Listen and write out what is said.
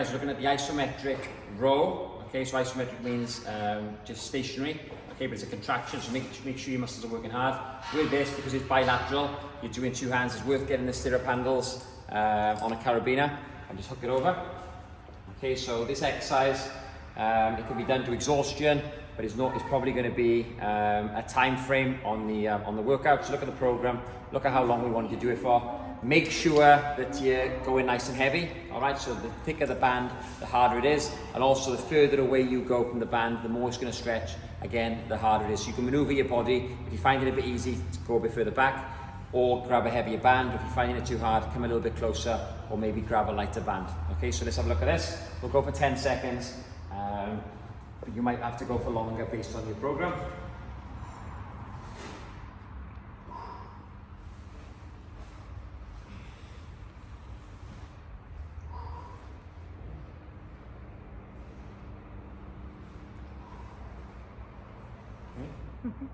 Looking at the isometric row. Okay, so isometric means just stationary. Okay, but it's a contraction, so make sure your muscles are working hard. With this, because it's bilateral, you're doing two hands. It's worth getting the stirrup handles on a carabiner and just hook it over. Okay, so this exercise, it can be done to exhaustion, but it's probably going to be a time frame on the workout. So look at the program, look at how long we want you to do it for. Make sure that you're going nice and heavy. All right, so the thicker the band, the harder it is, and also the further away you go from the band, the more it's going to stretch. Again, the harder it is. So you can maneuver your body. If you find it a bit easy, to go a bit further back, or grab a heavier band. If you're finding it too hard, come a little bit closer, or maybe grab a lighter band. Okay, so let's have a look at this. We'll go for 10 seconds, but you might have to go for longer based on your program. Okay.